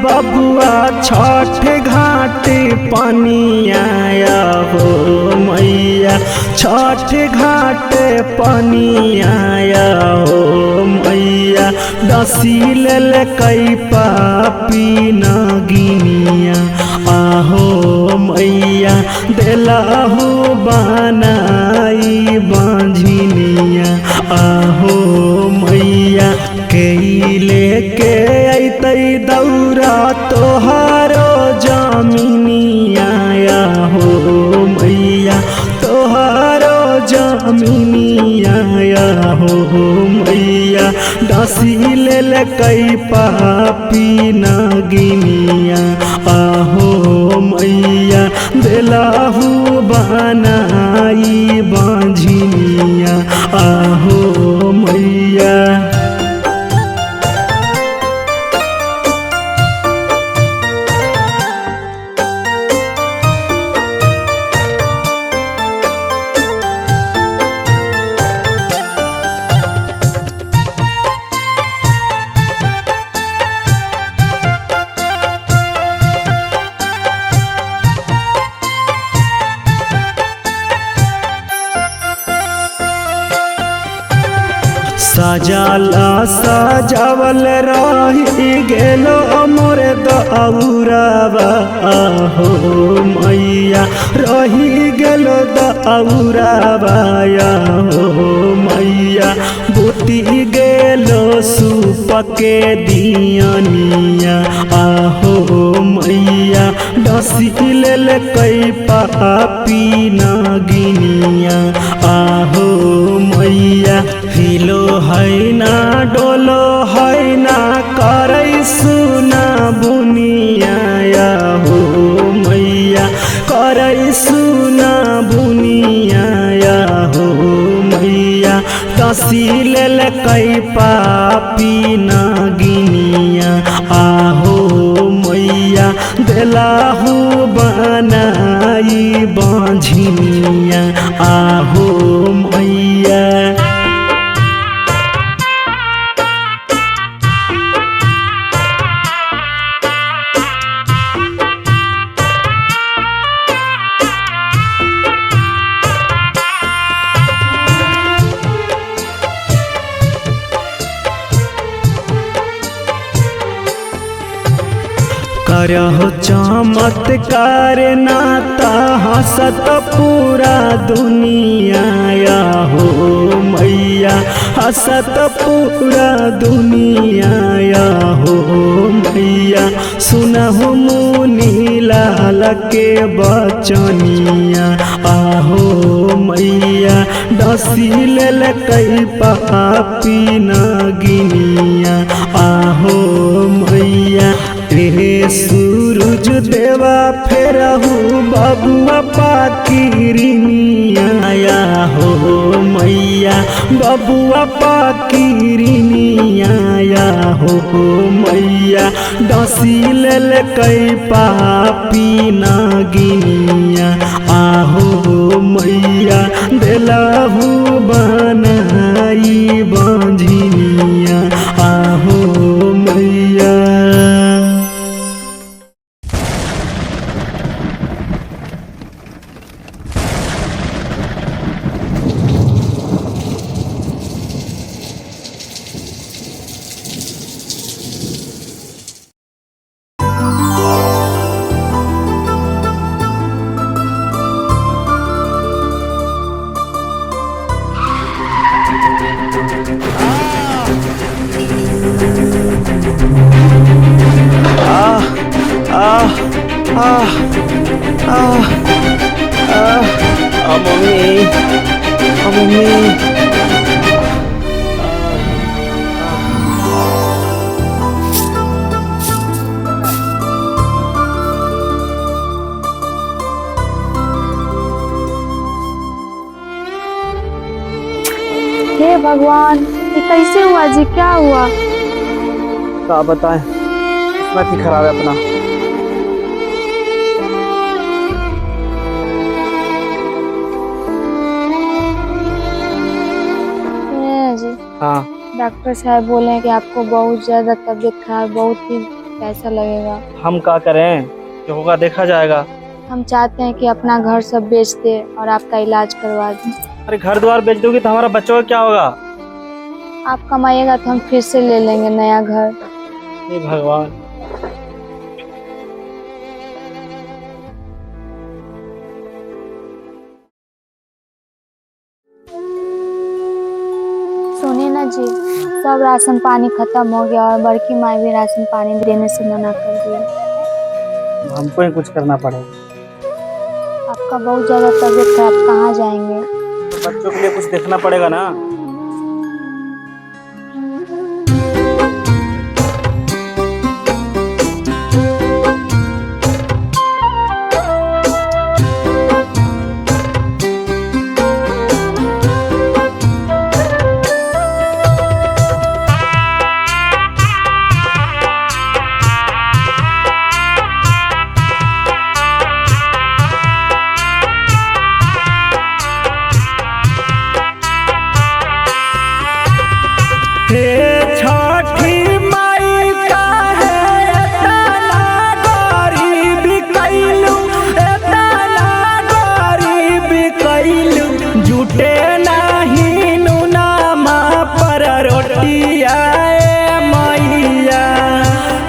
बबुआ छठ घाट पनिया हो मैया, छठ घाट पनिया हो मैया। डसी लेल कई पापी नगिनिया आहो मैया, देलहु बनाई बांझिनिया आहो मैया। के लेके अतै दौरा तोहारो जमीनिया हो मैया, तोहारो जमीनिया हो मैया। डसी लेल कई पापी नगिनिया आहो मैया, देलहु बनाई बांझिनिया आहो मैया। सजाला सजावल रही गेलो मोर दौरावा हो मैया, रही गेलो दौरावा हो मैया। बूटी गेलो सुपके दियनिया आहो मैया, डसी लेल कई पापी नगिनिया आहो मैया। हिलो है ना डोलो है ना करे सुना बुनिया हो मैया, करे सुना बुनिया हो मैया। डसी लेल कई पापी नगिनिया आहो मैया, देलहु बनाई बांझिनिया आहो मैया। करहो चमत्कार नाता हंसत पूरा दुनिया हो मैया, हंसत पूरा दुनिया हो मैया। सुनहु मुनि लाल के बचनिया आहो मैया, डसी लेल कई पापी नगिनिया आहो मैया। रे सूरज देवा फेरहु बबुआ पाकिरिनिया हो मैया, बबुआ पाकिरिनिया हो मैया। डसी लेल कई पापी नगिनिया आहो मैया, देलहु बनाई बांझिनिया आहो मैया। मम्मी हे भगवान, ये कैसे हुआ जी? क्या हुआ? क्या बताएं, किस्मत ही खराब है अपना। जी हाँ, डॉक्टर साहब बोले हैं कि आपको बहुत ज्यादा तबीयत खराब, बहुत ही कैसा लगेगा। हम क्या करें, जो होगा देखा जाएगा। हम चाहते हैं कि अपना घर सब बेच दे और आपका इलाज करवा दें। अरे घर द्वार बेच दोगी तो हमारा बच्चों का क्या होगा? आप कमाइएगा तो हम फिर से ले लेंगे नया घर। हे भगवान। सुनिए ना जी, सब राशन पानी खत्म हो गया और बड़की माई भी राशन पानी देने से मना कर दिया। हमको ही कुछ करना पड़ेगा। आपका बहुत ज़्यादा तबीयत खराब, कहाँ जाएंगे? तो बच्चों के लिए कुछ देखना पड़ेगा ना। हे छठी माई काहे एतना गरीब कैलू, एतना गरीब कैलू, जुटे नाही नुनामा पर रोटिया मैया,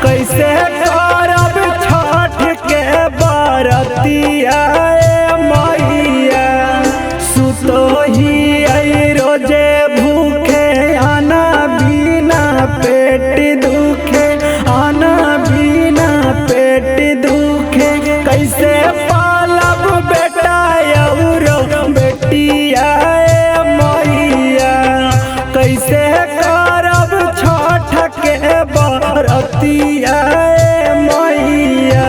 कैसे करब छठ के बरतिया मैया, सुतो ही रोजे भूखे आना बिना पेट दुखे, आना बिना पेट दुखे, कैसे पालब बेटा औरो बेटिया मैया, कैसे करब छठ के बरतिया मैया।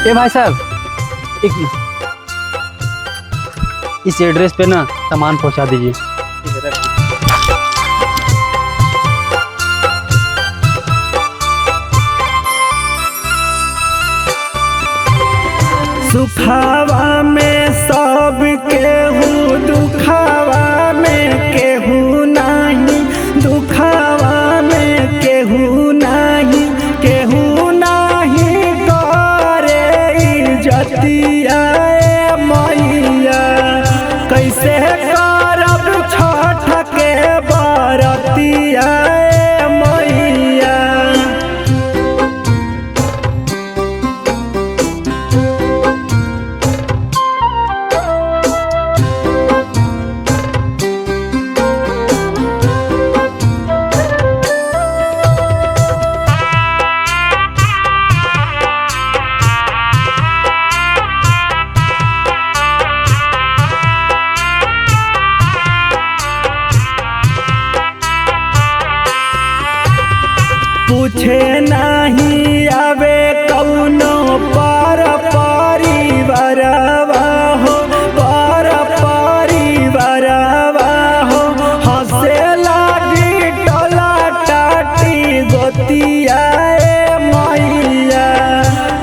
ए भाई साहब, इस एड्रेस पे ना सामान पहुंचा दीजिए। सुखावा में सब केहू, दुखावा में केहू नहीं, दुखावा में केहू नहीं, केहू नहीं करे इज्जतिया मैया, कैसे करब छठ के बरतिया मैया। पूछे नहीं आवे कौनो पर परिवारवा हो, पर परिवारवा हो, हंसे लागी टोला टाटी गोतिया मैया,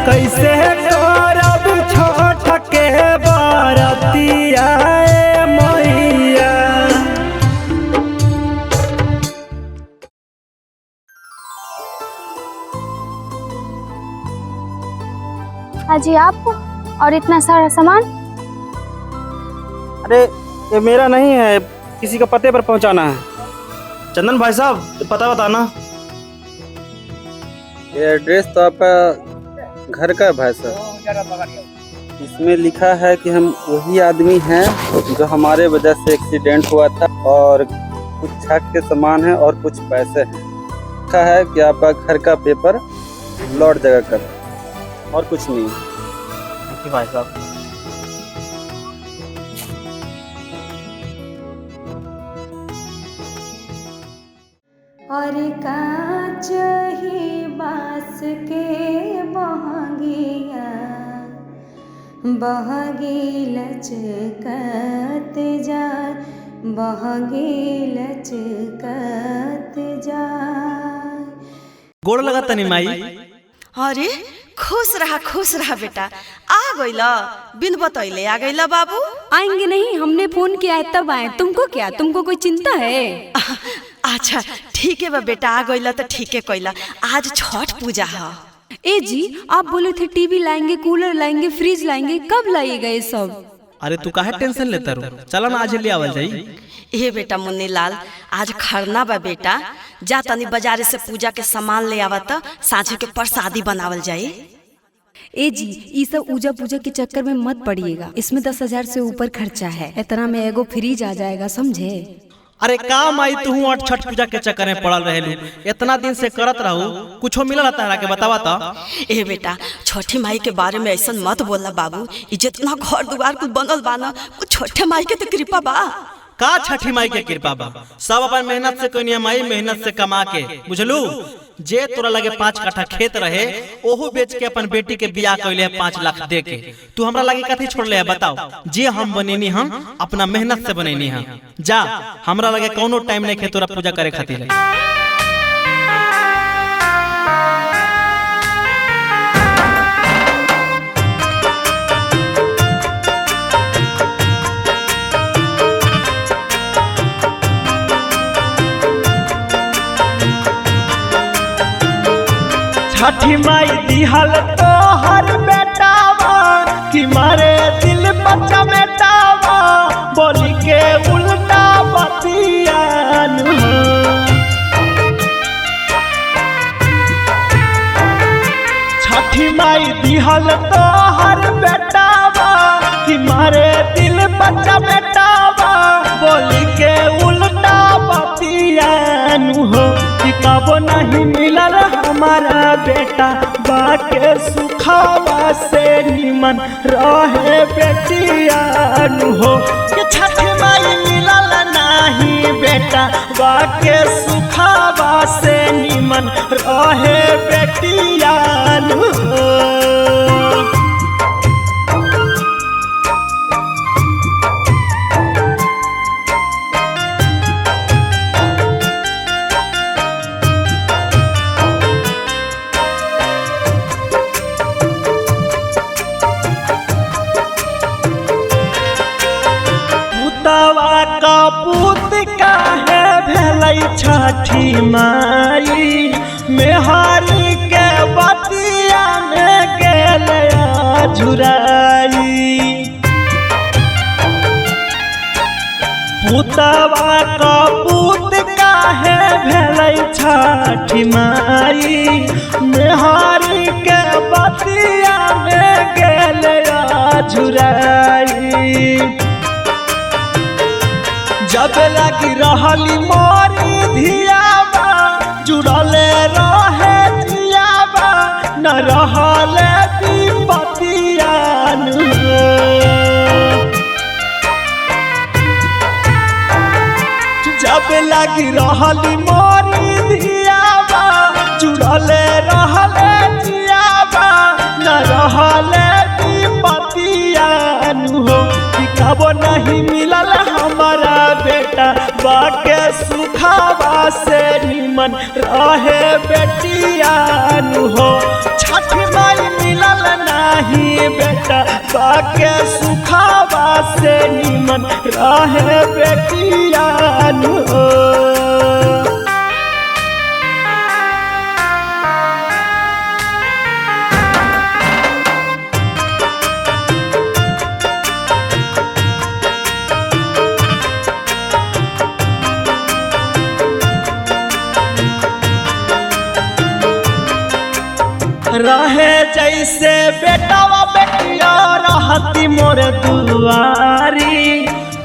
कैसे करब छठ के बरतिया मैया। अजी आप और इतना सारा सामान? अरे ये मेरा नहीं है, किसी का पते पर पहुंचाना है। चंदन भाई साहब, पता बताना। ये एड्रेस तो आपका घर का है भाई साहब। इसमें लिखा है कि हम वही आदमी हैं जो हमारे वजह से एक्सीडेंट हुआ था, और कुछ छठ के सामान है और कुछ पैसे हैं। लिखा है कि आपका घर का पेपर लौट जाएगा कल, और कुछ नहीं। थैंक यू भाई साहब। और कांच ही बास के बहंगिया, बहंगी लचकत जाए, बहंगी लचकत जाए। गोड़ लगा तनी माई। अरे खुश रहा बेटा। आ गईला बिन बतैले आ गईला बाबू। आएंगे नहीं, हमने फोन किया है तब आए। तुमको क्या, तुमको कोई चिंता है? अच्छा ठीक है बा बेटा, आ गईला तो ठीक है कइला। आज छठ पूजा है। ए जी, आप बोले थे टीवी लाएंगे, कूलर लाएंगे, फ्रिज लाएंगे, कब लाइएगा ये सब? अरे तू काहे टेंशन लेता रू, चला ना आज ले आवल जाई। ए बेटा मुन्नी लाल, आज खरना बा बेटा, जा तनी बाजारे से पूजा के सामान ले आवा त साँझे के प्रसादी बनावल जाई। ए जी, ये सब पूजा पूजा के चक्कर में मत पड़िएगा। इसमें 10,000 से ऊपर खर्चा है। इतना में एगो फ्रिज आ जाएगा, समझे? अरे काम आई तू और छठ पूजा के चक्कर में पड़ल रहेलू, इतना दिन से करत रहू, कुछो मिलल तारा के बतावा त। ए बेटा, छठी माई के बारे में ऐसा मत बोला बाबू। ई जितना घर दुआर कुछ बनल बा ना, वो छठे माई के तो कृपा बा। का छठी माई के कृपा बा? सब अपन मेहनत से कोई माई मेहनत से कमा के, बुझलू? जे तोरा लगे 5 कट्ठा खेत रहे, ओहू बेच के अपन बेटी के बियाह कइले 5 लाख दे के। तू हमरा लगे कथी छोड़ले है बताओ? जे हम बनेनी हम अपना मेहनत से बनेनी हम। जा, हमरा लगे कोनो टाइम नहीं खे तोरा पूजा करे खातिर। छठी माई दिहल तो हर बेटावा कि मारे दिल बच्चा बेटावा बोली के उल्टा बतियान। छठी माई दिहल तो हर बेटावा कि मारे दिल बच्चा बेटावा बोली के उल्टा बतियान हो। कि कब नहीं मिलल हमारा बेटा बाके सुखावा से निमन रहे बेटियान हो। कि छठ माई मिलल नहीं बेटा बाके सुखावा से निमन रहे बेटियान हो। पूत काहे भेलै छठी माई मेहरी के बतिया में गेलै झुराई। पुतवा का पूत काहे भेलै छठी माई मेहरी के बतिया में गेलै झुराई। जब लगी रहली मोरी धियाबा जुड़ले रहे जियाबा न रहले विपतियान। जब लगी रहली मोरी धियाबा जुड़ले रहले जियाबा न रहले विपतियान हो। कब नहीं मिलल हमारा बेटा बाके सुखावा से निमन रहे बेटियान हो। छठ माई मिलल नहीं बेटा बाके सुखावा से निमन रहे बेटियान हो। रहे जैसे बेटावा बेटिया रहती मोर दुआरी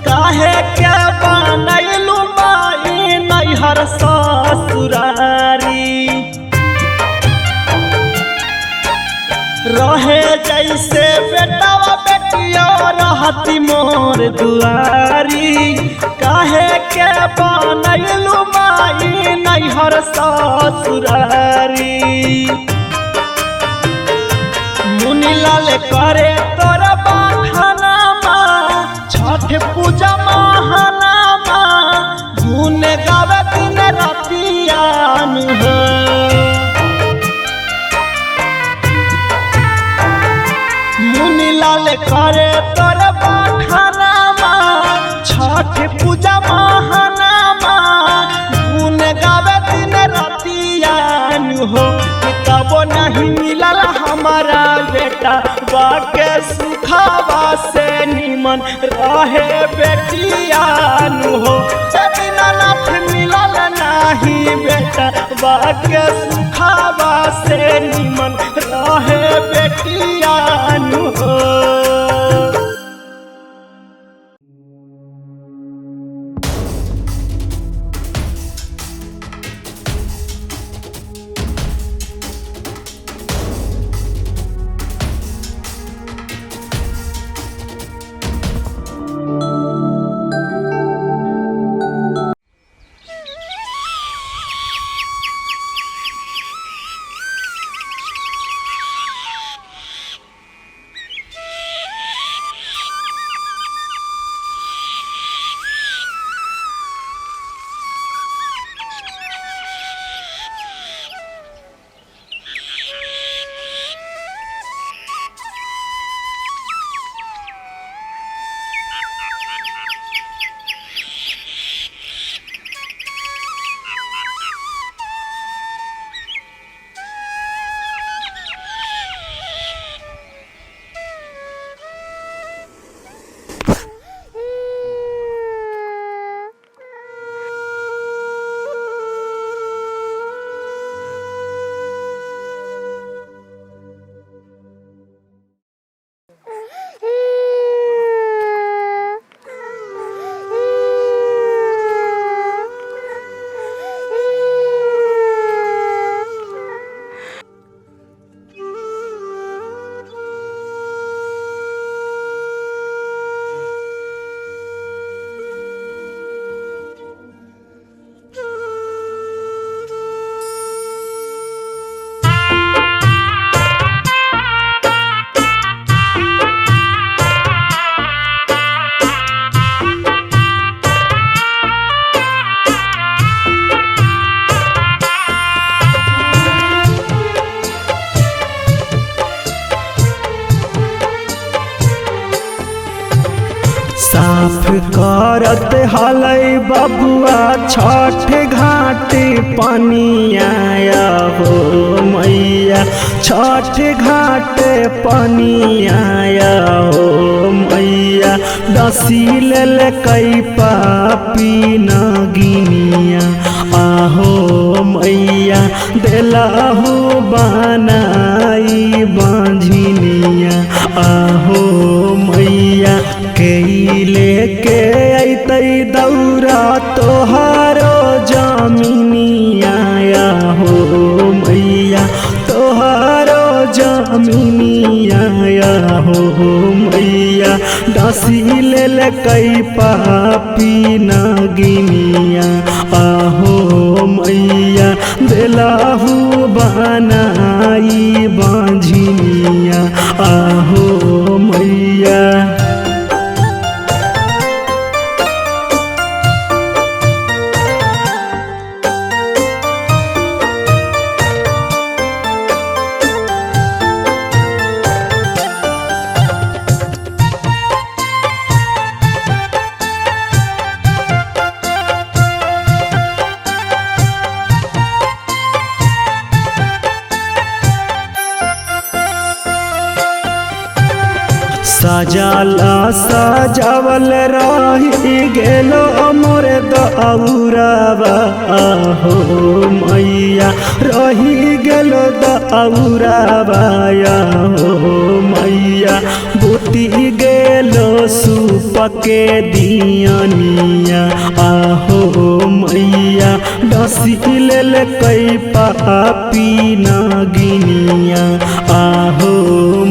काहे के बनैलू माई नैहर ससुरारी। रहे जैसे बेटावा बेटिया रहती मोर दुआरी काहे के बनैलू माई नैहर ससुरारी। मुनीलाल करे तोर बखाना छठ पूजा महानामा गुन गावे दिन रातियान हो। मुनि लाल करे तोर बखानामा छठ पूजा महानामा गुन गावे दिन रतियान हो तब नहीं मिलल हमारा बेटा बाके सुखावा से निमन रहे बेटियान हो दीनानाथ मिलल नहीं बेटा बाके सुखावा से निमन रहे बेटियान हो। साफ करत हलै बबुआ छठ घाट पानी आया हो मैया छठ घाट पानी आया हो मैया दसी लेल कई पापी नगिनिया आहो मैया देलाहू बनाई बांझिनिया आहो मैया के लेके अतै दौरा तोहारो जमीनिया हो मैया तोहारो जमीनिया हो मैया डसी लेल कई पापी नगिनिया आहो मैया देलाहू बनाई बांझिनिया आहो मैया। सजाला सजावल रही गेलो मोर दौरावा हो मैया रही गेलो दौरावा हो मैया बुती गेलो सुपके दियनिया आहो मैया डसी लेल कई पापी नगिनिया आहो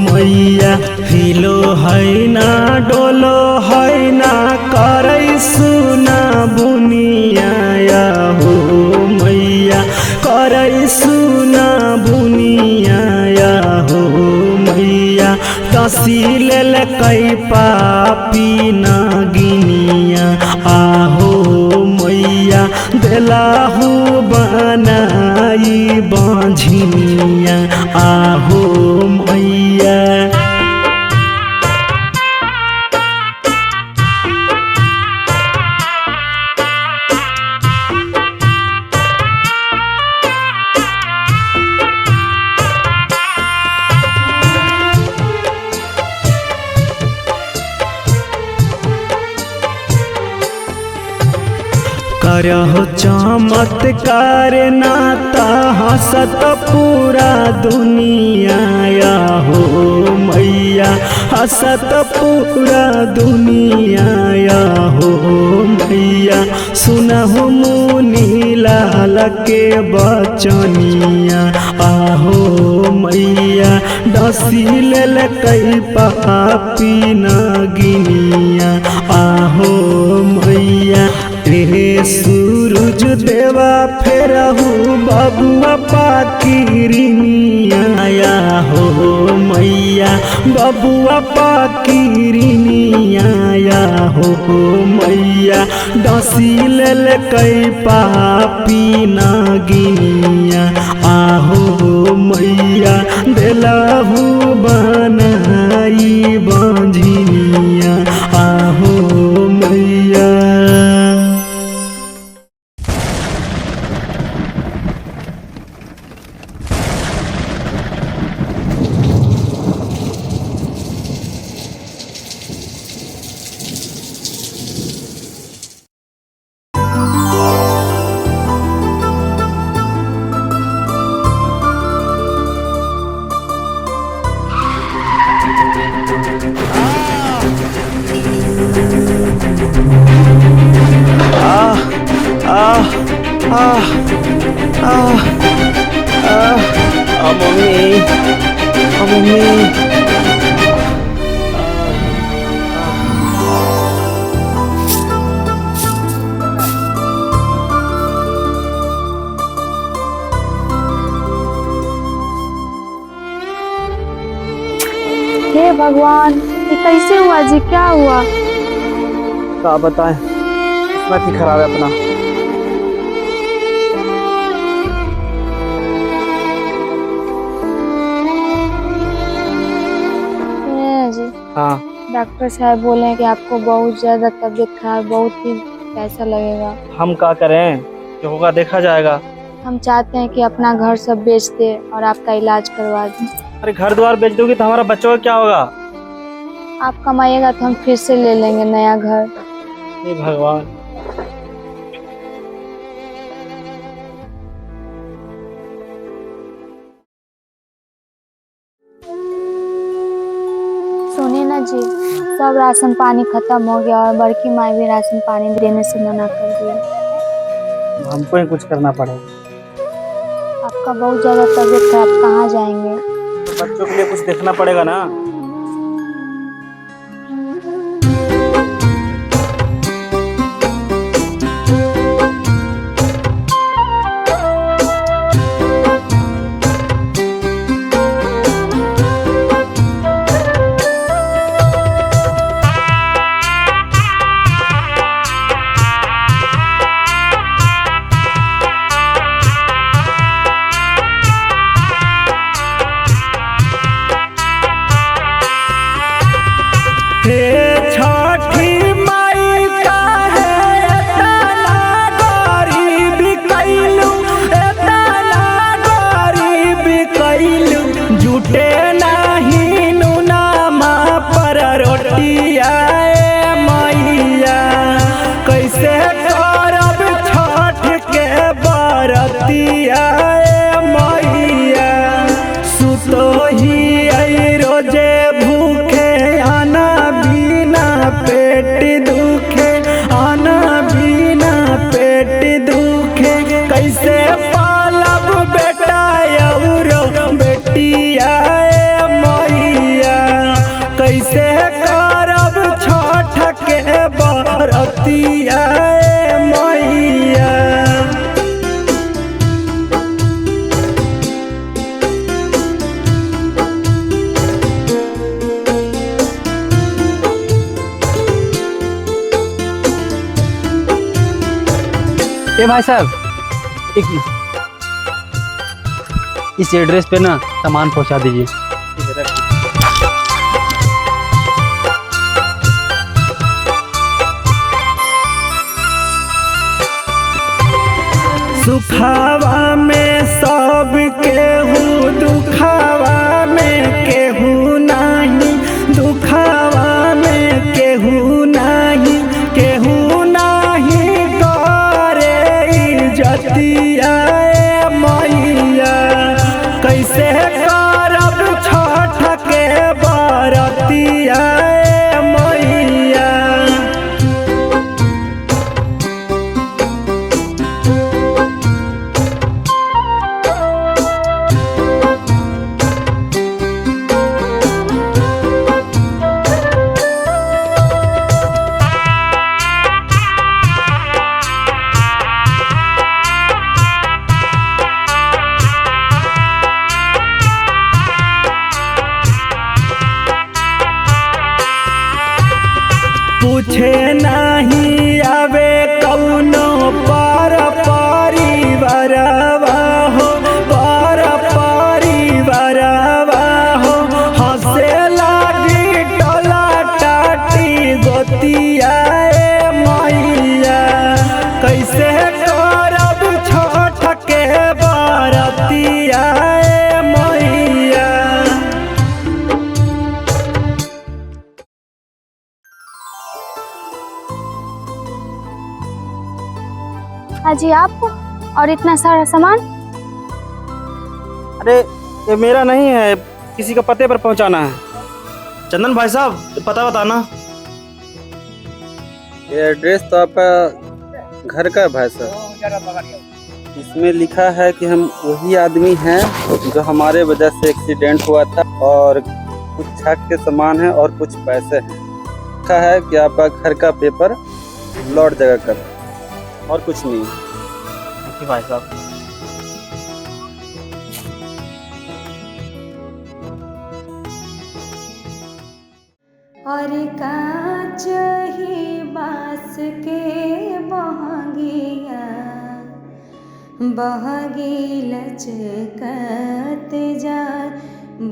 मैया हिलो है ना डोलो है ना करे सुना बुनिया हो मैया करे सुना बुनिया हो मैया दसी लेल कई पापी नगिनिया आहो मैया देलाहू बनाई बांझिनिया आहो मैया। करहो चमत्कार नाता हंसत पूरा दुनिया हो मैया, हंसत पूरा दुनिया हो मैया। सुनहु मुनि लाल के बचनिया आहो मैया, डसी लेल कई पापी नगिनिया आहो मैया। रे सूरज देवा फेरहु बबुआ पाकिरनिया हो मैया, बबुआ पाकिरनिया हो मैया। डसी लेल कई पापी नगिनिया आहो मैया, देलहु बनाई बंझनिया आहो मैया। मम्मी हे भगवान, ये कैसे हुआ जी? क्या हुआ? क्या बताएं, किस्मत ही खराब है अपना। जी हाँ डॉक्टर साहब बोले हैं कि आपको बहुत ज्यादा तबीयत खराब, बहुत ही पैसा लगेगा। हम क्या करें, जो होगा देखा जाएगा। हम चाहते हैं कि अपना घर सब बेच दे और आपका इलाज करवा दें। अरे घर द्वार बेच दोगी तो हमारा बच्चों का क्या होगा? आप कमाइएगा तो हम फिर से ले लेंगे नया घर। हे भगवान। सुनिए ना जी, सब राशन पानी खत्म हो गया और बड़की माई भी राशन पानी देने से मना कर दिया। हमको ही कुछ करना पड़ेगा। आपका बहुत ज्यादा तबीयत खराब, कहाँ जाएंगे? तो बच्चों के लिए कुछ देखना पड़ेगा ना। ए भाई साहब, इस एड्रेस पे ना सामान पहुंचा दीजिए। सुखावा में सब केहू, दुखावा में केहू नहीं, दुखावा में केहू नहीं, केहू नहीं करे पूछे नहीं आवे कौनो पर परिवारवा हो, पर परिवारवा हो। हंसे लागी टोला टाटी गोतिया मैया, कैसे करब छोट के बरतिया मैया। अजी आप और इतना सारा सामान? अरे ये मेरा नहीं है, किसी का पते पर पहुंचाना है। चंदन भाई साहब पता बताना। ये एड्रेस तो आपका घर का है भाई साहब। इसमें लिखा है कि हम वही आदमी हैं जो हमारे वजह से एक्सीडेंट हुआ था, और कुछ छाक के सामान है और कुछ पैसे हैं। लिखा है कि आपका घर का पेपर लौट जगह कर, और कुछ नहीं। थैंक यू भाई साहब। और कांच ही बास के बहंगिया बहगी लचकत जाए,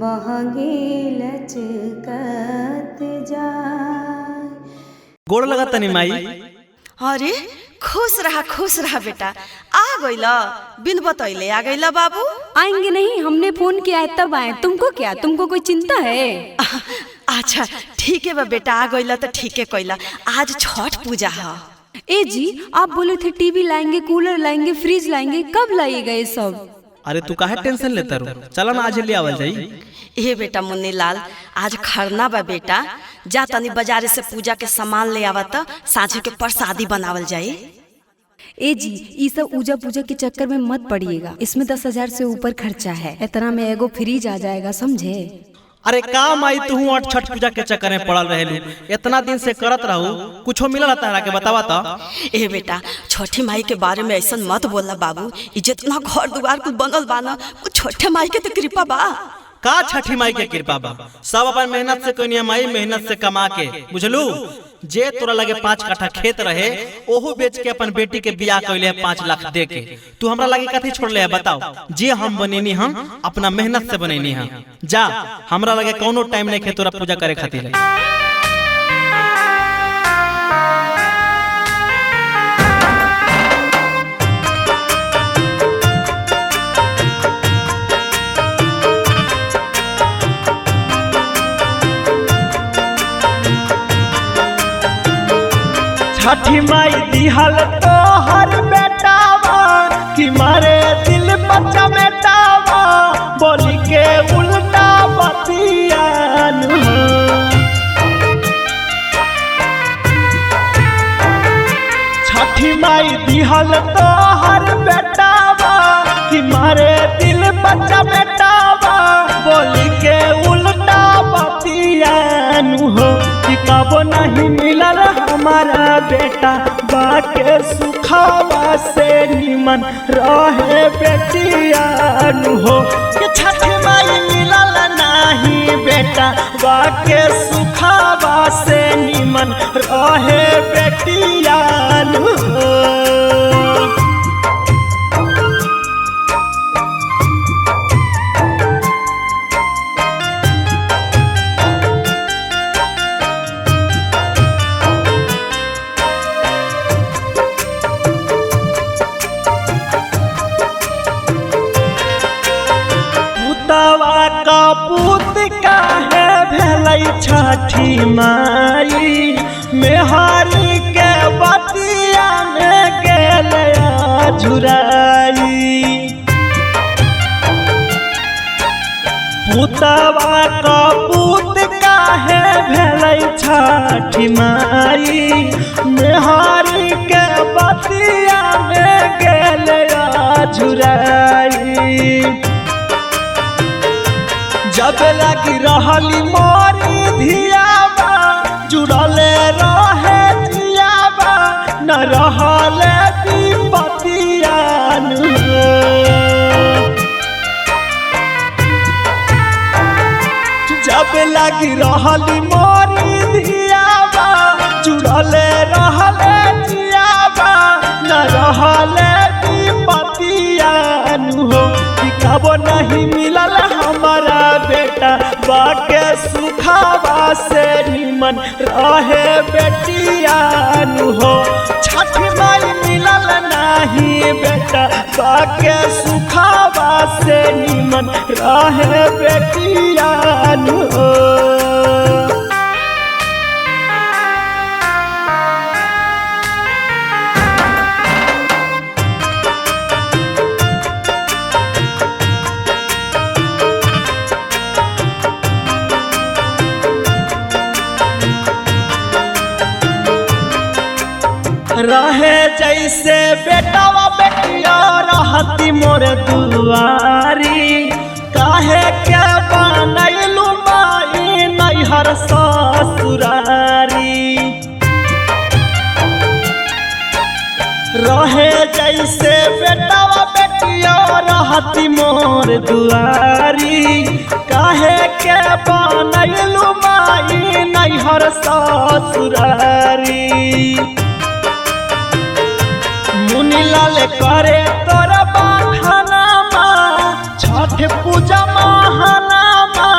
बहगी लचकत जाए। गोड़ लगा तनी माई। अरे खुश रहा बेटा। आ गइला बिन बतैले आ गइला बाबू। आएंगे नहीं, हमने फोन किया है तब आए। तुमको क्या, तुमको कोई चिंता है? अच्छा ठीक है बा बेटा, आ गइला तो ठीक है कइला। आज छठ पूजा है। ए जी, आप बोले थे टीवी लाएंगे, कूलर लाएंगे, फ्रिज लाएंगे, कब लाइएगा ये सब? अरे तू काहे टेंशन लेता रू, चला ना आज ले आवल जाई। ए बेटा मुन्नी लाल, आज खरना बा बेटा, जा तनी बाजारे से पूजा के सामान ले आवा त साँझे के प्रसादी बनावल जाई। ए जी, ये सब पूजा पूजा के चक्कर में मत पड़िएगा। इसमें 10,000 से ऊपर खर्चा है। इतना में एगो फ्रिज आ जाएगा, समझे? अरे का माई तू और छठ पूजा के चक्कर में पड़ल रहेलू, इतना दिन से करत रहू, कुछो मिलल तारा के बतावा त। ए बेटा, छठी माई के बारे में ऐसा मत बोलना बाबू। ई जितना घर दुआर कुछ बनल बा ना, वो छठे माई के तो कृपा बा। का छठी माई के कृपा बा? सब अपन मेहनत से कोई माई मेहनत से कमा के, बुझलू। जे तोरा लगे 5 कट्ठा खेत रहे, ओहू बेच के अपन बेटी के बियाह कइले 5 लाख दे के। तू हमरा लगे कथी छोड़ले है बताओ? जे हम बनेनी हम अपना मेहनत से बनेनी हम। जा, हमरा लगे कोनो टाइम नहीं खे तोरा पूजा करे खातिर। छठी माई दिहल तो हर बेटावा, कि मारे दिल बच्चा बेटावा, बोली के उल्टा बतियान। छठी माई दिहल तो हर बेटावा, कि मारे दिल बच्चा बेटावा, बोली के उल्टा बतियान हो। कि कबो नहीं मिलल हमारा बेटा, बाके सुखावा से निमन रहे बेटियान हो। कि छठी माई मिलल नहीं बेटा, बाके सुखावा से निमन रहे बेटियान हो। का पूत काहे भेलै छठी माई, मेहारी के बतिया में गेल झुराई। पुतवा का पूत काहे भेलै छठी माई, मेहारी के बतिया में गेल झुराई। जब लगी रहली मोरी धियाबा, जुड़ले रहे जियाबा, न रहले विपतियान। जब लगी रहली मोरी धियाबा, जुड़ले सुखावा से निमन रहे बेटियान हो। छठ माई मिलल नाही बेटा बाके सुखावा से निमन रहे बेटियान हो। रहे जैसे बेटावा बेटिया रहती मोर दुआरी, काहे के बनैलू माई नैहर ससुरारी। रहे जैसे बेटावा बेटिया रहती मोर दुआरी, काहे के बनैलू माई नैहर ससुरारी। मुनीलाल करे तोर बखानामा छठ पूजा महानामा,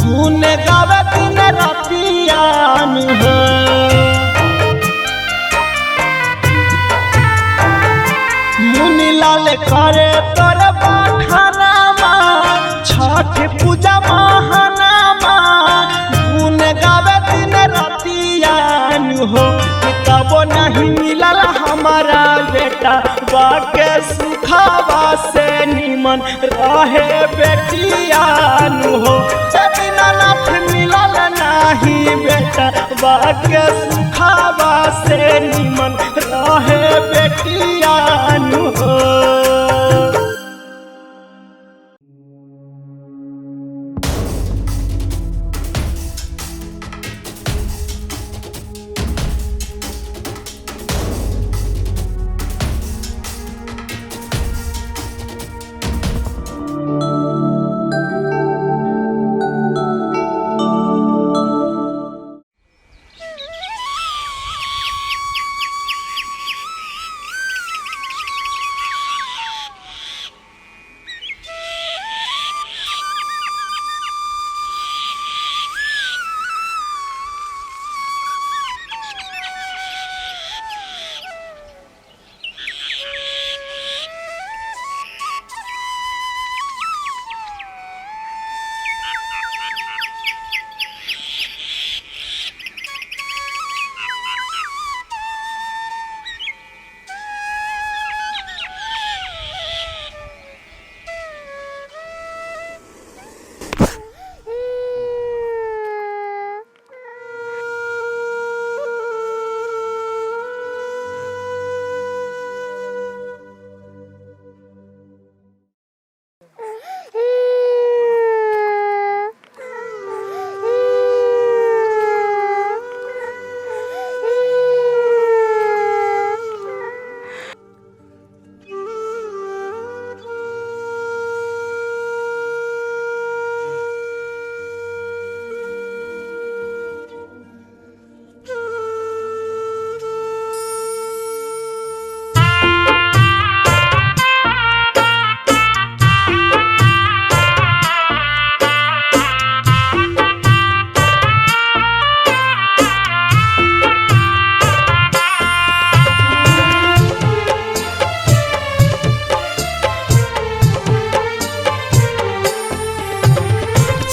गुन गावे दिन रातियान हो। मुनीलाल करे तोर बखानामा छठ पूजा महानामा, गुन गावे दिन रातियान हो। तबो नहीं मिलल हमारा बेटा बाके सुखावा से निमन रहे बेटियान हो। दीनानाथ मिलल नहीं बेटा बाके सुखावा से निमन रहे बेटियान हो।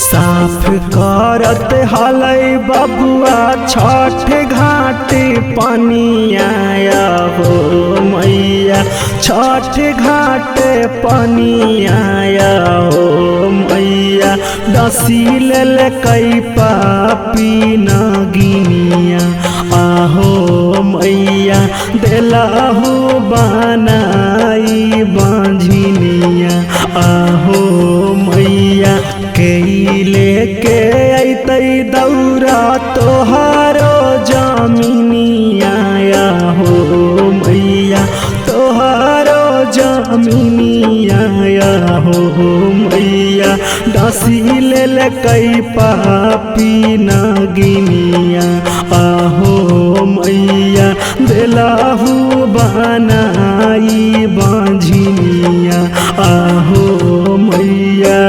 साफ करत हलै बबुआ छठ घाट पनिया हो मैया, छठ घाट पनिया हो मैया। डसील कई पापी नगिनिया आहो मैया, देलाहू बनाई बांझिनिया आहो मैया। कैले के अतै दौरा तोहारो जमीनिया हो मैया, तोहारो जमीनिया हो मैया। डसील कई पापी नगिनिया आहो मैया, देलाहू बनाई बांझिनिया आहो मैया।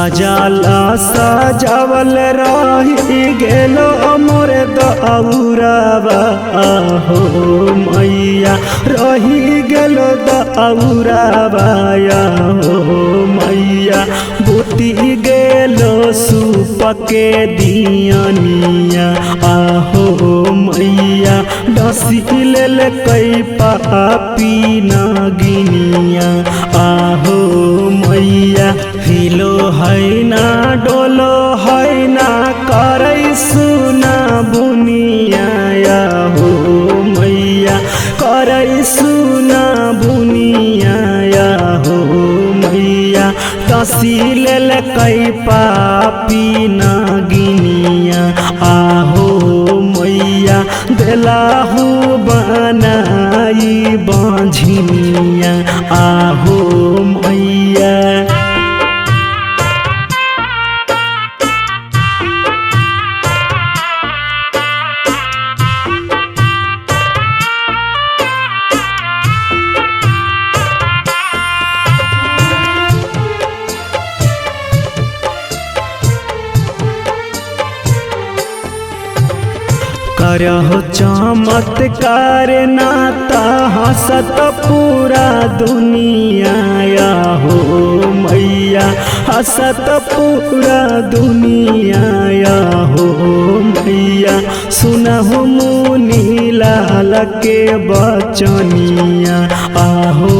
सजाला सजावल रही गेलो मोरे दौरावा हो मैया रही गेलो दौरावा हो मैया बुती गेलो सुपके दियनिया आहो मैया डसी लेल कई पापी नागिनिया आहो मैया हिलो है ना डोलो है ना करे सुना बुनिया हो मैया करे सुना बुनिया हो मैया डसी लेल कई पापी नागिनिया आहो मैया देलाहू बनाई बांझिनिया आहो मैया। करहो चमत्कार नाता हंसत पूरा दुनिया हो मैया हंसत पूरा दुनिया हो मैया सुनहु मुनि लाल के बचनिया आहो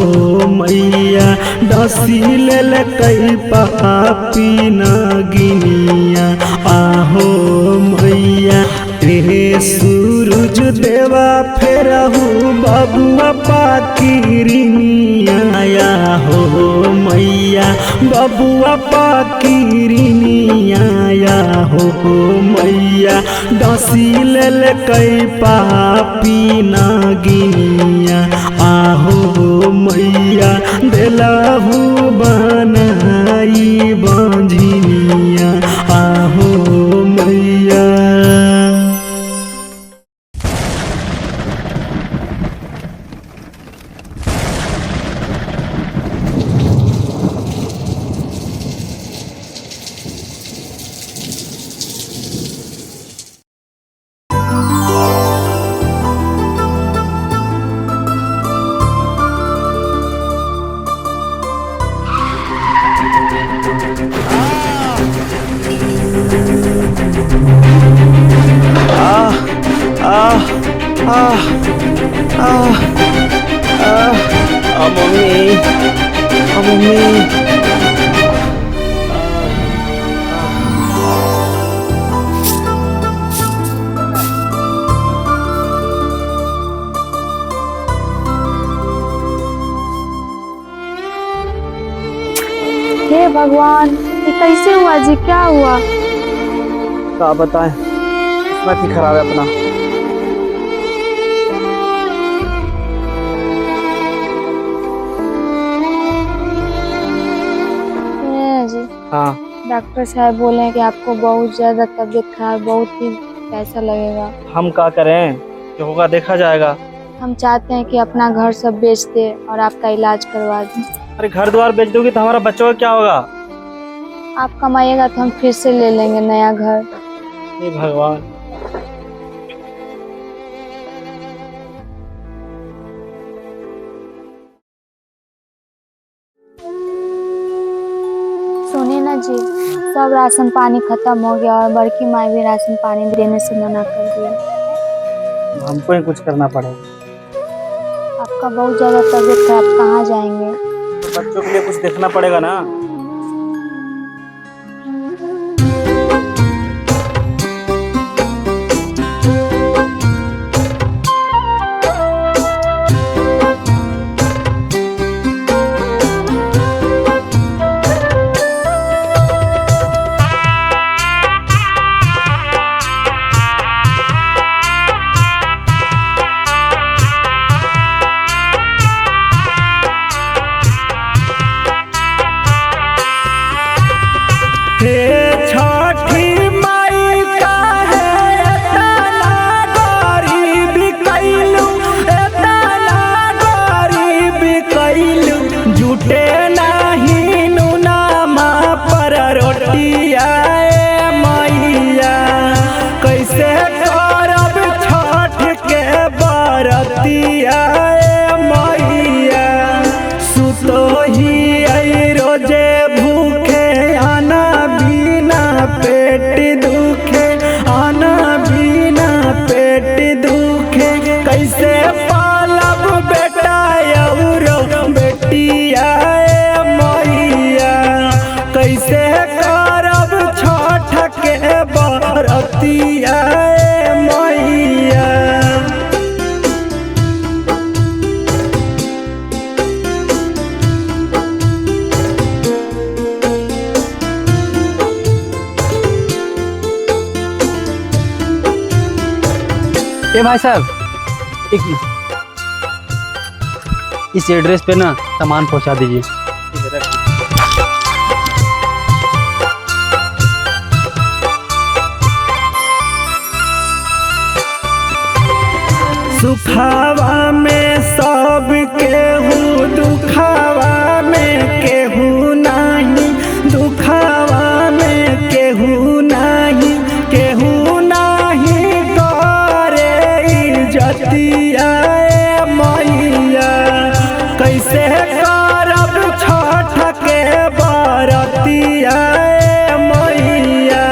मैया डसी लेल कई पापी नागिनिया आहो मैया रे सूरज देवा फेरहू बबुआ पाकिरिनिया हो मैया बबुआ पाकिरिनिया हो मैया डसी लेल कई पापी नागिनिया आहो मैया देलाहू बनाई बांझिनिया आहो मैया। हे भगवान, ये कैसे हुआ जी? क्या हुआ? क्या बताएं, किस्मत ही खराब है अपना। जी हाँ, डॉक्टर साहब बोले हैं कि आपको बहुत ज्यादा तबीयत खराब, बहुत ही पैसा लगेगा। हम क्या करें, जो होगा देखा जाएगा। हम चाहते हैं कि अपना घर सब बेच दे और आपका इलाज करवा दें। अरे घर द्वार बेच दोगी तो हमारा बच्चों का क्या होगा? आप कमाइएगा तो हम फिर से ले लेंगे नया घर। हे भगवान। सुनिए ना जी, सब राशन पानी खत्म हो गया और बड़की माई भी राशन पानी देने से मना कर दिया। हमको ही कुछ करना पड़ेगा। आपका बहुत ज्यादा तबीयत खराब, कहाँ जाएंगे? बच्चों के लिए कुछ देखना पड़ेगा ना। ए भाई साहब, एक इस एड्रेस पे ना सामान पहुंचा दीजिए। सुखावा में सब केहू, दुखावा में केहू नाही, दुखावा में केहू नाही, केहू नाही करे इज्जतिया मैया। कैसे करब छठ के बरतिया मैया।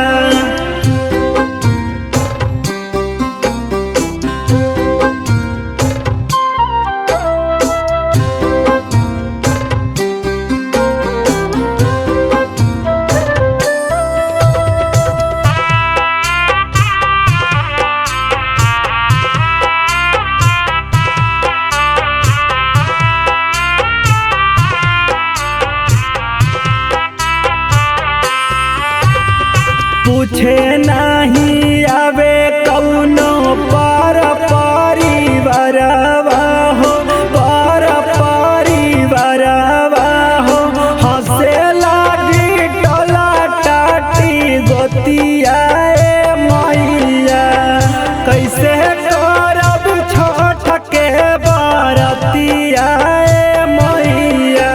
पूछे नहीं आवे कौनो पर परिवारवा हो, पर परिवारवा हो। हंसे लागी टोला टाटी गोतिया मैया। कैसे करब छठ के बरतिया मैया।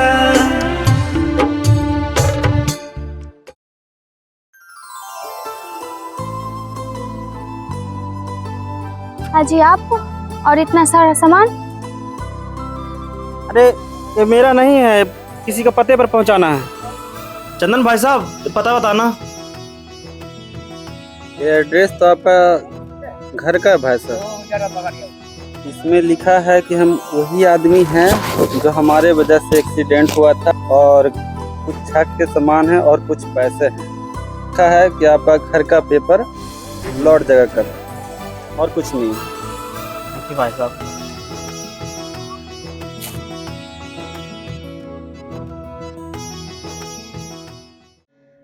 हाजी आप और इतना सारा सामान? अरे ये मेरा नहीं है, किसी का पते पर पहुंचाना है। चंदन भाई साहब, पता बताना। ये एड्रेस तो आपका घर का है भाई साहब। इसमें लिखा है कि हम वही आदमी हैं जो हमारे वजह से एक्सीडेंट हुआ था, और कुछ छठ के सामान है और कुछ पैसे हैं। लिखा है कि आपका घर का पेपर लौट जगह कर, और कुछ नहीं। भाई साहब,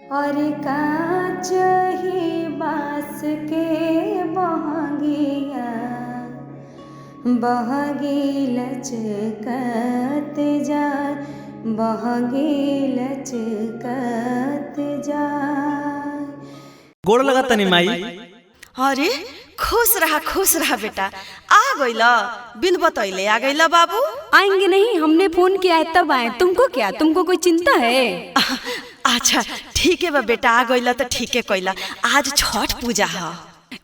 और कांच ही बास के बहंगिया, बहगी लचकत जाए, बहगी लचकत जाए। गोड़ लगा तनी माई। अरे खुश रहा बेटा। आ गइला, बिन बतैले आ गइला बाबू। आएंगे नहीं, हमने फोन किया है तब आए। तुमको क्या, तुमको कोई चिंता है? अच्छा ठीक है बा बेटा, आ गइला तो ठीक है कइला। आज छठ पूजा है।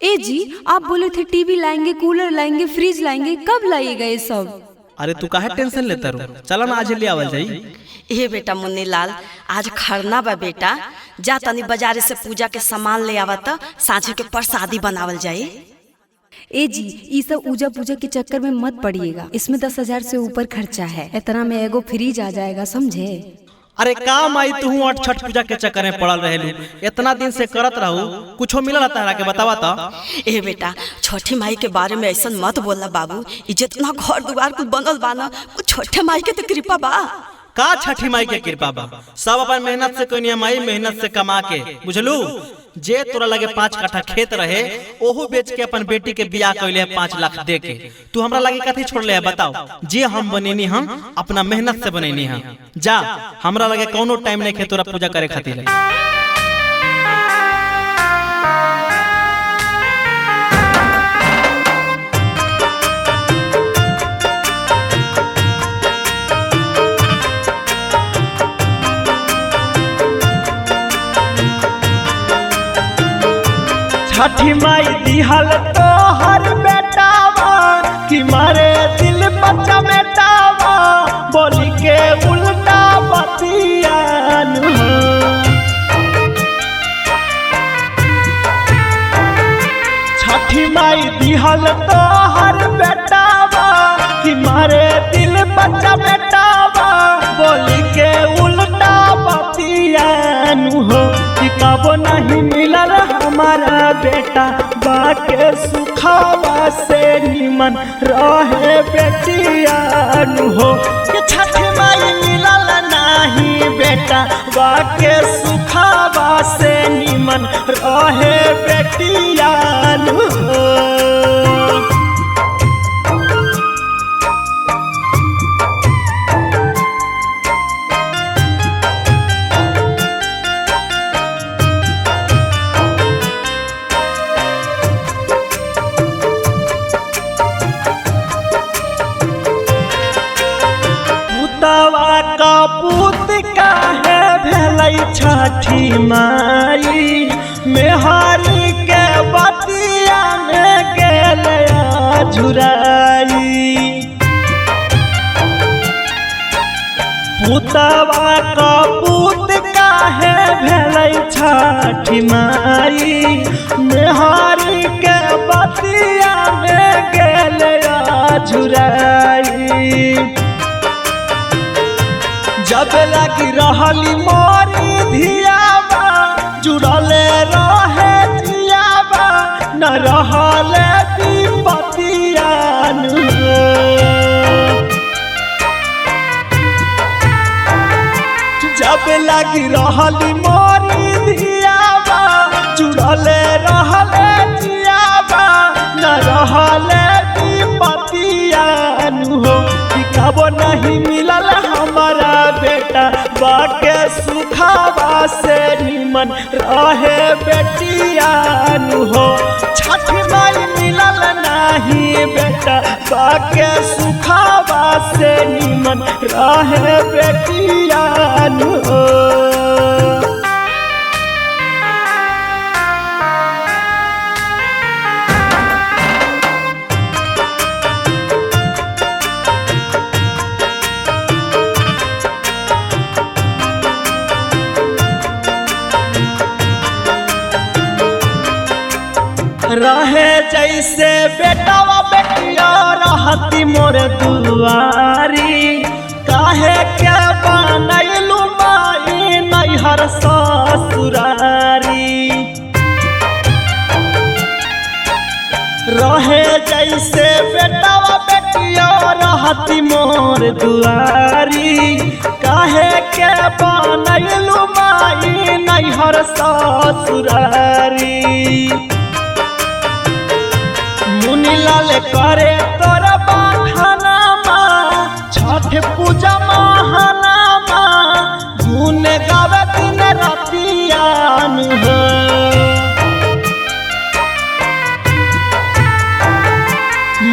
ए जी, आप बोले थे टीवी लाएंगे, कूलर लाएंगे, फ्रिज लाएंगे, कब लाइएगा ये सब? अरे तू काहे टेंशन लेता रो, चला ना आज ले आवल जाई। ए बेटा मुन्नी लाल, आज खरना बा बेटा, जा तनी बाजारे से पूजा के सामान ले आवा त साँझ के प्रसादी बनावल जाए। ए जी, ये सब पूजा पूजा के चक्कर में मत पड़िएगा। इसमें 10,000 से ऊपर खर्चा है। इतना में एगो फ्रिज आ जाएगा, समझे? अरे काम आई तू और छठ पूजा के चक्कर में पड़ल रहेलू। इतना दिन से करत रहू, कुछो मिलल तारा के बतावा त। ए बेटा, छठी माई के बारे में ऐसा मत बोलना बाबू। जितना घर दुआर कुछ बनल बा ना, वो छठे माई के तो कृपा बा। का छठी माई के कृपा बा? सब अपन मेहनत से कोई माई, मेहनत से कमा के, बुझलू। जे तोरा लगे 5 कट्ठा खेत रहे, ओहू बेच के अपन बेटी के बियाह कैले 5 लाख दे के। तू हमरा लगे कथी छोड़ले है बताओ? जे हम बनेनी, हम अपना मेहनत से बनेनी हम। जा, हमरा लगे कोनो टाइम नहीं खे तोरा पूजा करे खातिर। छठी माई दिहल तो हर बेटावा, कि मारे दिल बच्चा बेटावा, बोली के उल्टा बतियान। छठी माई दिहल तो हर बेटावा, कि मारे दिल बच्चा बेटावा, बोली के उल्टा बतियान हो। कि कबो नहीं मिलल हमारा बेटा, बाके सुखावा से निमन रहे बेटियान हो। कि छठ माई मिलल नहीं बेटा, बाके सुखावा से निमन रहे बेटियान हो। छठी माई मेहारी के बतिया में गेले झुराई पुतवा का पुत काहे भेलै छठी माई मेहारी के बतिया में गेले झुराई जब लगी रहली मोरी धियाबा जुड़ले रहे जियाबा न रहले विपतियान जब लगी रहली मोरी धियाबा जुड़ले रहले जियाबा न रहले विपतियान हो कबो नहीं मिलल हमारा बेटा बाके सुखावा से निमन रहे बेटियान हो छठ माई मिलल नहीं बेटा बाके सुखावा से निमन रहे बेटियान हो। रहे जैसे बेटावा बेटिया रहती मोर दुआरी काहे के बनैलू माई नैहर ससुरारी रहे जैसे बेटावा बेटिया रहती मोर दुआरी काहे के बनैलू माई नैहर ससुरारी मुनीलाल करे तोरा बखानामा छठ पूजा महानामा गुन गावे दिन रातियान हो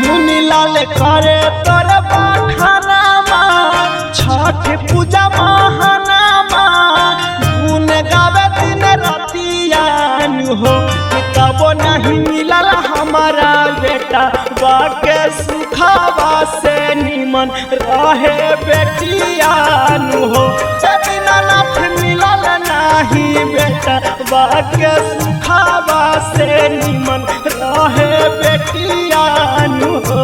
मुनीलाल करे तोरा बखानामा छठ पूजा महानामा गुन गावे दिन रातियान हो कबो नहीं मिलल हमारा बेटा बाके सुखावा से निमन रहे बेटियान हो दीनानाथ मिलल नहीं बेटा बाके सुखावा से निमन रहे बेटियान हो।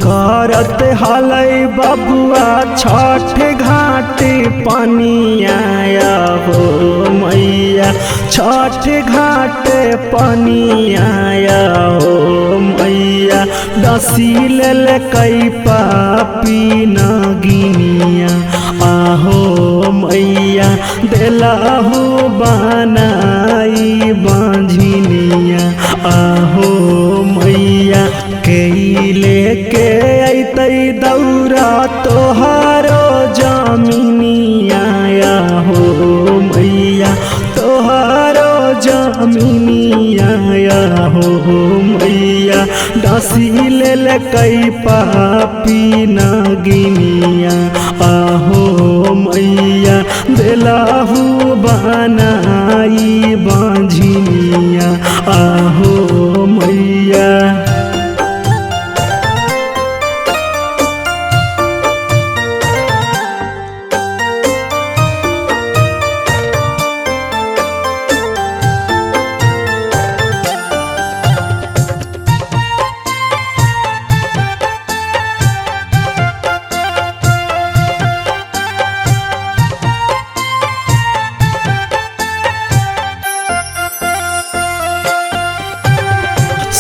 करत हलै बबुआ छठ घाट पानी आया हो मैया, छठ घाट पानी आया हो मैया। डसी लेल कई पापी नगिनिया आहो मैया, देलाहू बनाई बांझिनिया आहो मैया। कई लेके अतै दौरा तोहारो जमीनिया हो मैया, तोहारो जमीनिया हो मैया। डसी लेल कई पापी नगिनिया आहो मैया, देलाहू बनाई बांझिनिया आहो मैया।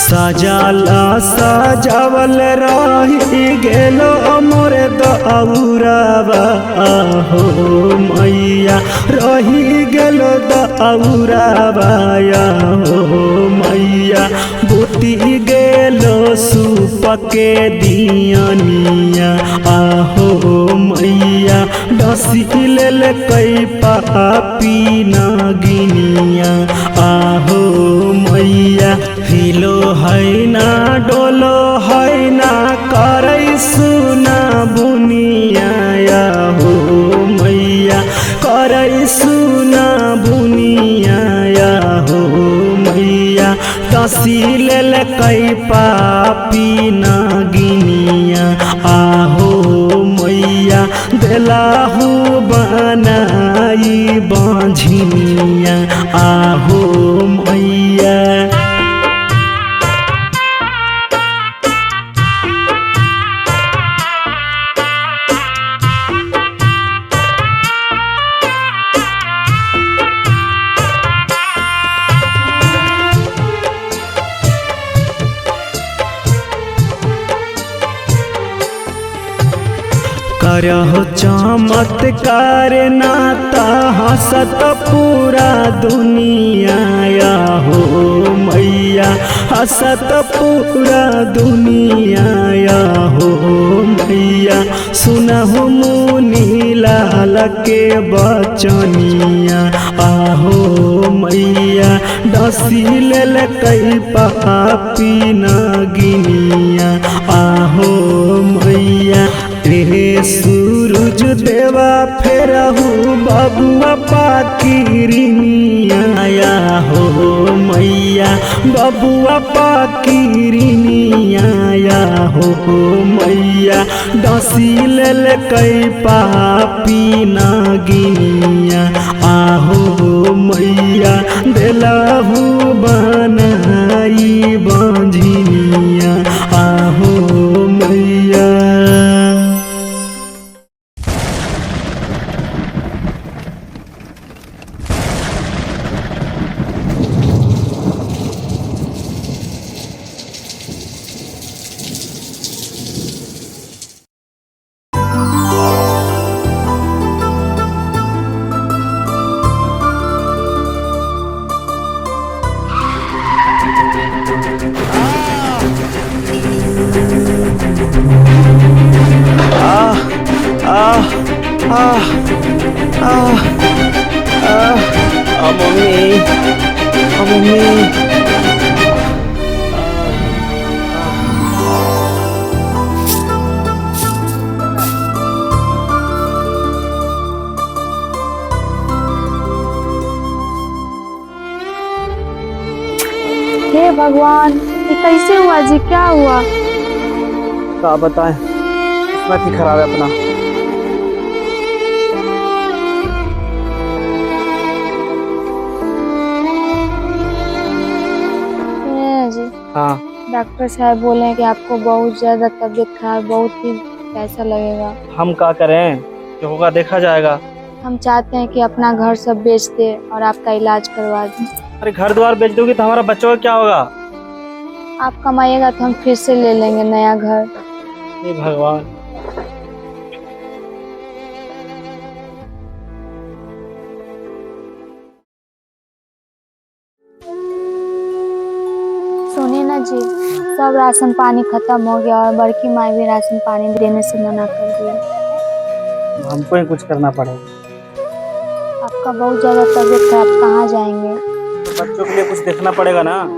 सजाला सजावल रही गेलो मोर दौरावा हो मैया, रही गेलो दौरावा हो मैया। बूटी गेलो सुपके दियनिया आहो मैया, डसी लेल कई पापी नगिनिया आहो मैया। हिलो है ना डोलो है ना करे सुना बुनिया हो मैया, करे सुना बुनिया हो मैया। डसी लेल कई पापी नगिनिया आहो मैया, देलाहू बनाई बांझिनिया आहो मैया। करहो चमत्कार नाता हंसत पूरा दुनिया हो मैया, हंसत पूरा दुनिया हो मैया। सुनहु मुनि लाल के बचनिया आहो मैया, डसी लेल कई पापी नगिनिया आहो मैया। रे सूरज देवा फेरहू बबुआ पाकिरिनिया हो मैया, बबुआ पाकिरिनिया हो मैया। डसी लेल कई पापी नगिनिया आहो मैया, देलाहू बनाई बांझिनिया आहो मैया। हे भगवान, ये कैसे हुआ जी? क्या हुआ? क्या बताएं, किस्मत ही खराब है अपना। जी हाँ डॉक्टर साहब बोले हैं कि आपको बहुत ज़्यादा तबीयत खराब, बहुत ही पैसा लगेगा। हम क्या करें, जो होगा देखा जाएगा। हम चाहते हैं कि अपना घर सब बेच दे और आपका इलाज करवा दें। अरे घर द्वार बेच दोगी तो हमारा बच्चों का क्या होगा? आप कमाइएगा तो हम फिर से ले लेंगे नया घर। हे भगवान। सुनिए ना जी, सब राशन पानी खत्म हो गया और बड़की माई भी राशन पानी देने से मना कर दिया। हमको ही कुछ करना पड़ेगा। आपका बहुत ज़्यादा तबीयत खराब, कहाँ जाएंगे? तो बच्चों के लिए कुछ देखना पड़ेगा ना।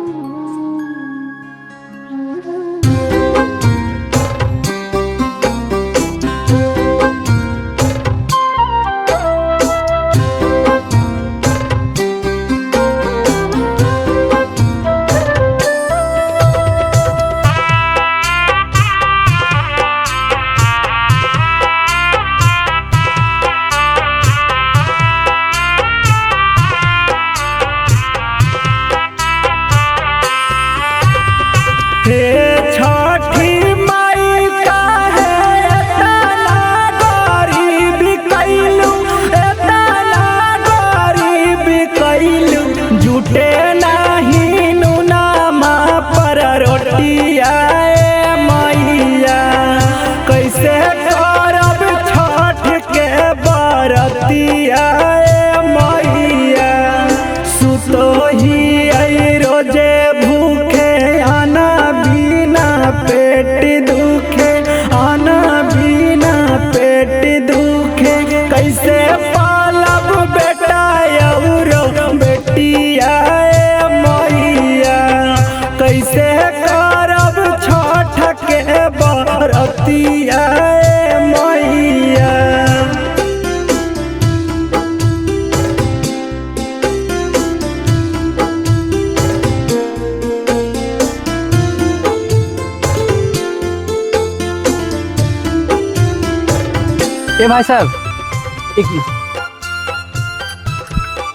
ए भाई साहब,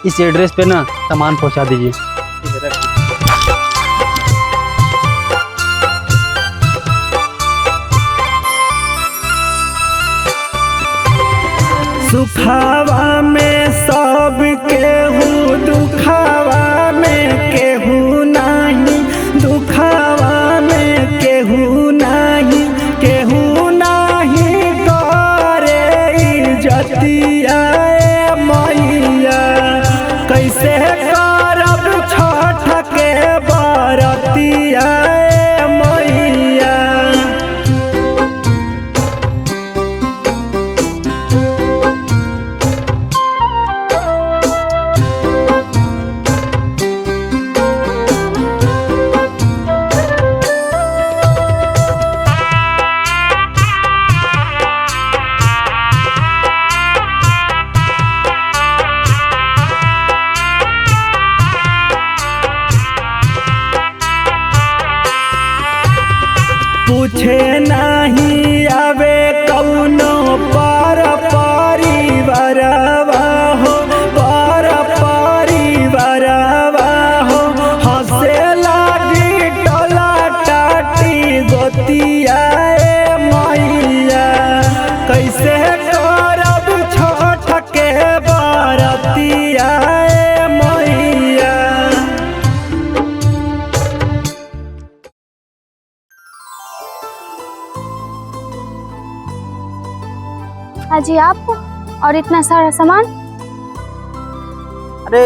इस एड्रेस पे ना सामान पहुंचा दीजिए। सुखावा में सब केहू, दुखावा में केहू नहीं, दुखावा में केहू नहीं, केहू नहीं करे इज्जतिया मैया। कैसे करब छठ के बरतिया मैया। पूछे नहीं आवे कौनो पर परिवारवा हो, पर परिवारवा हो। हंसे लागी टोला टाटी गोतिया मैया। कैसे करब छठ के बरतिया मैया। अजी आप और इतना सारा सामान? अरे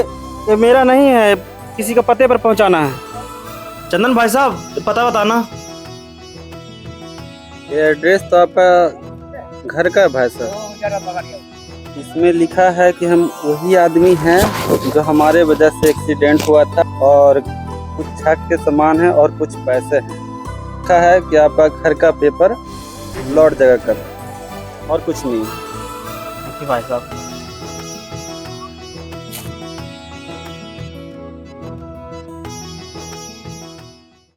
ये मेरा नहीं है, किसी का पते पर पहुंचाना है। चंदन भाई साहब, पता बताना। ये एड्रेस तो आपका घर का है भाई साहब। इसमें लिखा है कि हम वही आदमी हैं जो हमारे वजह से एक्सीडेंट हुआ था, और कुछ छठ के सामान है और कुछ पैसे हैं। लिखा है कि आपका घर का पेपर लौट जाएगा कल, और कुछ नहीं। भाई साहब।